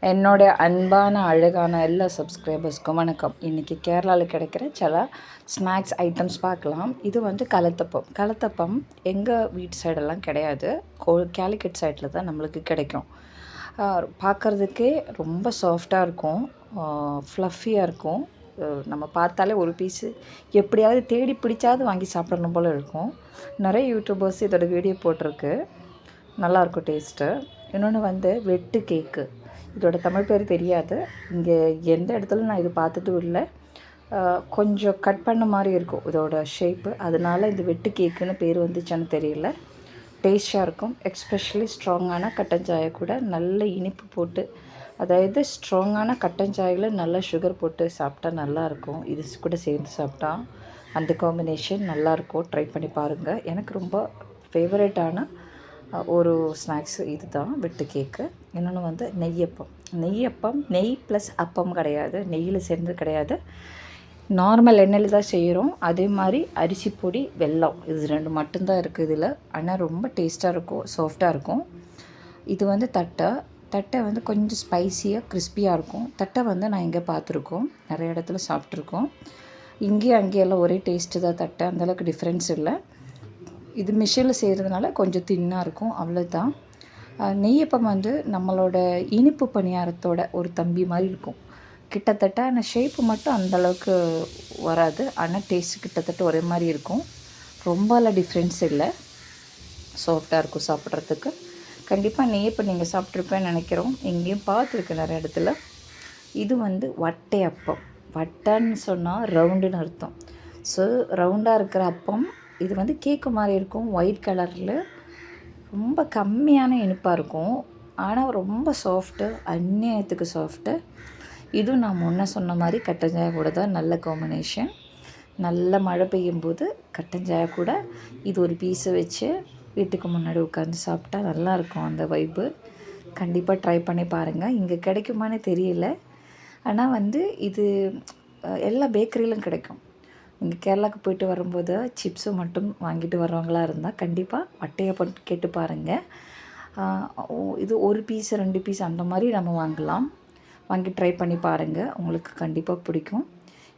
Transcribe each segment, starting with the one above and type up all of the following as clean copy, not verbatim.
என்னோட அன்பான அழகான எல்லா சப்ஸ்கிரைபர்ஸ்க்கும் வணக்கம். இன்றைக்கி கேரளாவில் கிடைக்கிற சில ஸ்நாக்ஸ் ஐட்டம்ஸ் பார்க்கலாம். இது வந்து கலத்தப்பம். கலத்தப்பம் எங்கள் வீட்டு சைடெல்லாம் கிடையாது. கேலிக்கட் சைடில் தான் நம்மளுக்கு கிடைக்கும். பார்க்குறதுக்கே ரொம்ப சாஃப்டாக இருக்கும், ஃப்ளஃபியாக இருக்கும். நம்ம பார்த்தாலே ஒரு பீஸு எப்படியாவது தேடி பிடிச்சாவது வாங்கி சாப்பிடணும் போல் இருக்கும். நிறைய யூடியூபர்ஸ் இதோட வீடியோ போட்டிருக்கு. நல்லாயிருக்கும் டேஸ்ட்டு. இன்னொன்று வந்து வெட்டு கேக்கு. இதோட தமிழ் பேர் தெரியாது. இங்கே எந்த இடத்துல நான் இது பார்த்துட்டும் இல்லை. கொஞ்சம் கட் பண்ண மாதிரி இருக்கும் இதோட ஷேப்பு. அதனால் இந்த வெட்டு கேக்குன்னு பேர் வந்துச்சான்னு தெரியல. டேஸ்ட்டாக இருக்கும். எக்ஸ்பெஷலி ஸ்ட்ராங்கான கட்டன் சாயை கூட நல்ல இனிப்பு போட்டு, அதாவது ஸ்ட்ராங்கான கட்டன் சாயில் நல்லா சுகர் போட்டு சாப்பிட்டா நல்லாயிருக்கும். இது கூட சேர்ந்து சாப்பிட்டா அந்த காம்பினேஷன் நல்லாயிருக்கும். ட்ரை பண்ணி பாருங்கள். எனக்கு ரொம்ப ஃபேவரட்டான ஒரு ஸ்நாக்ஸு இது தான் வெட்டு கேக்கு. இன்னொன்று வந்து நெய்யப்பம் நெய் ப்ளஸ் அப்பம் கிடையாது, நெய்யில் சேர்ந்து கிடையாது, நார்மல் எண்ணெயில் தான் செய்கிறோம். அதே மாதிரி அரிசி பொடி, வெல்லம், இது ரெண்டு மட்டும்தான் இருக்குது இதில். ஆனால் ரொம்ப டேஸ்ட்டாக இருக்கும், சாஃப்டாக இருக்கும். இது வந்து தட்டை வந்து கொஞ்சம் ஸ்பைஸியாக கிறிஸ்பியாக இருக்கும். தட்டை வந்து நான் இங்கே பார்த்துருக்கோம், நிறைய இடத்துல சாப்பிட்ருக்கோம். இங்கேயும் அங்கேயெல்லாம் ஒரே டேஸ்ட்டு தான் தட்டை, அந்தளவுக்கு டிஃப்ரென்ஸ் இல்லை. இது மிஷினில் செய்கிறதுனால கொஞ்சம் தின்னாக இருக்கும், அவ்வளோதான். நெய்யப்பம் வந்து நம்மளோட இனிப்பு பணியாரத்தோட ஒரு தம்பி மாதிரி இருக்கும் கிட்டத்தட்ட. ஆனால் ஷேப்பு மட்டும் அந்தளவுக்கு வராது, ஆனால் டேஸ்ட்டு கிட்டத்தட்ட ஒரே மாதிரி இருக்கும். ரொம்பலாம் டிஃப்ரென்ஸ் இல்லை, சாஃப்டாக இருக்கும் சாப்பிட்றதுக்கு. கண்டிப்பாக நெய்யப்பம் நீங்கள் சாப்பிட்ருப்பேன்னு நினைக்கிறோம். எங்கேயும் பார்த்துருக்கு நிறைய இடத்துல. இது வந்து வட்டை அப்பம். வட்டைன்னு சொன்னால் ரவுண்டுன்னு அர்த்தம். ஸோ ரவுண்டாக இருக்கிற அப்பம். இது வந்து கேக்கு மாதிரி இருக்கும், ஒயிட் கலரில். ரொம்ப கம்மியான இனிப்பாக இருக்கும், ஆனால் ரொம்ப சாஃப்ட்டு, அந்நியத்துக்கு சாஃப்ட்டு. இதுவும் நான் முன்ன சொன்ன மாதிரி கட்டன் சாயா கூட தான் நல்ல காம்பினேஷன். நல்ல மழை பெய்யும் போது கட்டன் சாயா கூட இது ஒரு பீஸை வச்சு வீட்டுக்கு முன்னாடி உட்காந்து சாப்பிட்டா நல்லாயிருக்கும் அந்த வைப்பு. கண்டிப்பாக ட்ரை பண்ணி பாருங்கள். இங்கே கிடைக்குமான்னு தெரியல, ஆனால் வந்து இது எல்லா பேக்கரியிலும் கிடைக்கும். நீங்கள் கேரளாவுக்கு போயிட்டு வரும்போது சிப்ஸு மட்டும் வாங்கிட்டு வர்றவங்களா இருந்தால் கண்டிப்பாக வட்டையப்பம் கேட்டு பாருங்கள். இது ஒரு பீஸ் 2 பீஸ் அந்த மாதிரி நம்ம வாங்கி ட்ரை பண்ணி பாருங்கள். உங்களுக்கு கண்டிப்பாக பிடிக்கும்.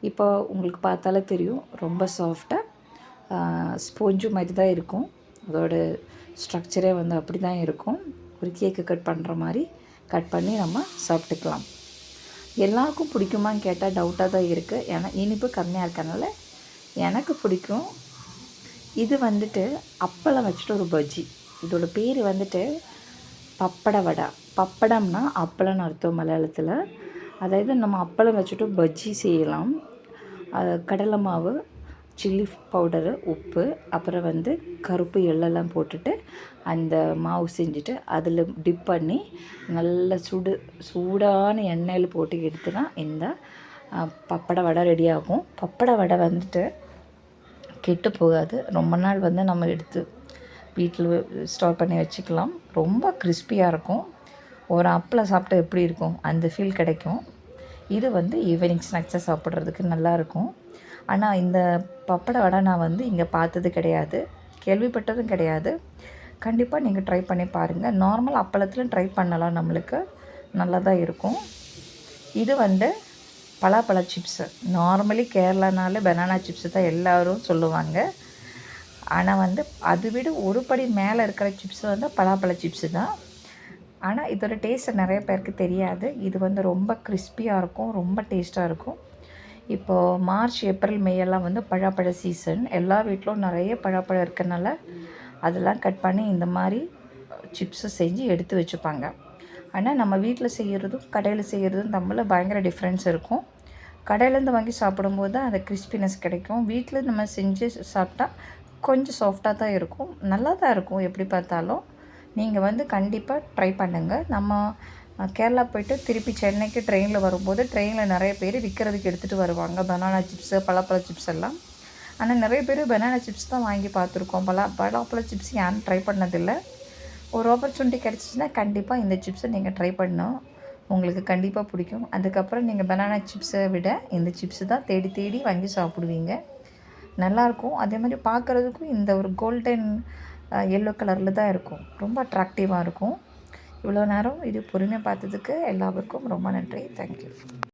இப்போ உங்களுக்கு பார்த்தாலே தெரியும், ரொம்ப சாஃப்டாக ஸ்போஞ்சு மாதிரி தான் இருக்கும். அதோட ஸ்ட்ரக்சரே வந்து அப்படி தான் இருக்கும். ஒரு கேக்கு கட் பண்ணுற மாதிரி கட் பண்ணி நம்ம சாப்பிட்டுக்கலாம். எல்லாருக்கும் பிடிக்குமான்னு கேட்டால் டவுட்டாக தான் இருக்குது, ஏன்னா இனிப்பு கம்மியாக இருக்கனால எனக்கு பிடிக்கும். இது வந்துட்டு அப்பளம் வச்சுட்டு ஒரு பஜ்ஜி. இதோட பேர் வந்துட்டு பப்பட வடை. பப்படம்னா அப்பளம்னு அர்த்தம் மலையாளத்தில். அதாவது நம்ம அப்பளம் வச்சுட்டு பஜ்ஜி செய்யலாம். கடலை மாவு, சில்லி பவுடரு, உப்பு, அப்புறம் வந்து கருப்பு எள்ளெல்லாம் போட்டுட்டு அந்த மாவு செஞ்சுட்டு அதில் டிப் பண்ணி நல்ல சூடான எண்ணெயில் போட்டு எடுத்துனா இந்த பப்பட வடை ரெடி ஆகும். பப்பட வடை வந்துட்டு கெட்டு போகாது, ரொம்ப நாள் வந்து நம்ம எடுத்து வீட்டில் ஸ்டோர் பண்ணி வச்சுக்கலாம். ரொம்ப கிறிஸ்பியாக இருக்கும். ஒரு அப்பளம் சாப்பிட்டா எப்படி இருக்கும் அந்த ஃபீல் கிடைக்கும். இது வந்து ஈவினிங் ஸ்நாக்ஸாக சாப்பிட்றதுக்கு நல்லாயிருக்கும். ஆனால் இந்த பப்பட வடை நான் வந்து இங்கே பார்த்தது கிடையாது, கேள்விப்பட்டதும் கிடையாது. கண்டிப்பாக நீங்கள் ட்ரை பண்ணி பாருங்கள். நார்மல் அப்பளத்தில் ட்ரை பண்ணலாம், நம்மளுக்கு நல்லா தான் இருக்கும். இது வந்து பலாப்பழ சிப்ஸு. நார்மலி கேரளானாலே பனானா சிப்ஸு தான் எல்லோரும் சொல்லுவாங்க. ஆனால் வந்து அது விட ஒரு படி மேலே இருக்கிற சிப்ஸு வந்து பலாப்பழ சிப்ஸு தான். ஆனால் இதோட டேஸ்ட்டு நிறைய பேருக்கு தெரியாது. இது வந்து ரொம்ப கிறிஸ்பியாக இருக்கும், ரொம்ப டேஸ்ட்டாக இருக்கும். இப்போது மார்ச், ஏப்ரல், மே எல்லாம் வந்து பழாப்பழ சீசன். எல்லா வீட்டிலும் நிறைய பழாப்பழம் இருக்கனால அதெல்லாம் கட் பண்ணி இந்த மாதிரி சிப்ஸு செஞ்சு எடுத்து வச்சுப்பாங்க. ஆனால் நம்ம வீட்டில் செய்கிறதும் கடையில் செய்கிறதும் தமிழில் பயங்கர டிஃப்ரென்ஸ் இருக்கும். கடையிலேருந்து வாங்கி சாப்பிடும்போது தான் அந்த கிறிஸ்பினஸ் கிடைக்கும். வீட்டில் நம்ம செஞ்சு சாப்பிட்டா கொஞ்சம் சாஃப்டாக தான் இருக்கும், நல்லா தான் இருக்கும். எப்படி பார்த்தாலும் நீங்கள் வந்து கண்டிப்பாக ட்ரை பண்ணுங்கள். நம்ம கேரளா போய்ட்டு திருப்பி சென்னைக்கு ட்ரெயினில் வரும்போது ட்ரெயினில் நிறைய பேர் விற்கிறதுக்கு எடுத்துகிட்டு வருவாங்க பனானா சிப்ஸு, பலாப்பழ சிப்ஸ் எல்லாம். ஆனால் நிறைய பேர் பனானா சிப்ஸ் தான் வாங்கி பார்த்துருக்கோம். பலாப்பழ சிப்ஸ் யாரும் ட்ரை பண்ணதில்லை. ஒரு ஆப்பர்ச்சுனிட்டி கிடச்சிச்சின்னா கண்டிப்பாக இந்த சிப்ஸை நீங்கள் ட்ரை பண்ணணும், உங்களுக்கு கண்டிப்பாக பிடிக்கும். அதுக்கப்புறம் நீங்கள் பனானா சிப்ஸை விட இந்த சிப்ஸு தான் தேடி தேடி வாங்கி சாப்பிடுவீங்க, நல்லாயிருக்கும். அதே மாதிரி பார்க்குறதுக்கும் இந்த ஒரு கோல்டன் எல்லோ கலரில் தான் இருக்கும், ரொம்ப அட்ராக்டிவாக இருக்கும். இவ்வளோ நேரம் இது பொறுமையாக பார்த்ததுக்கு எல்லாருக்கும் ரொம்ப நன்றி. தேங்க்யூ.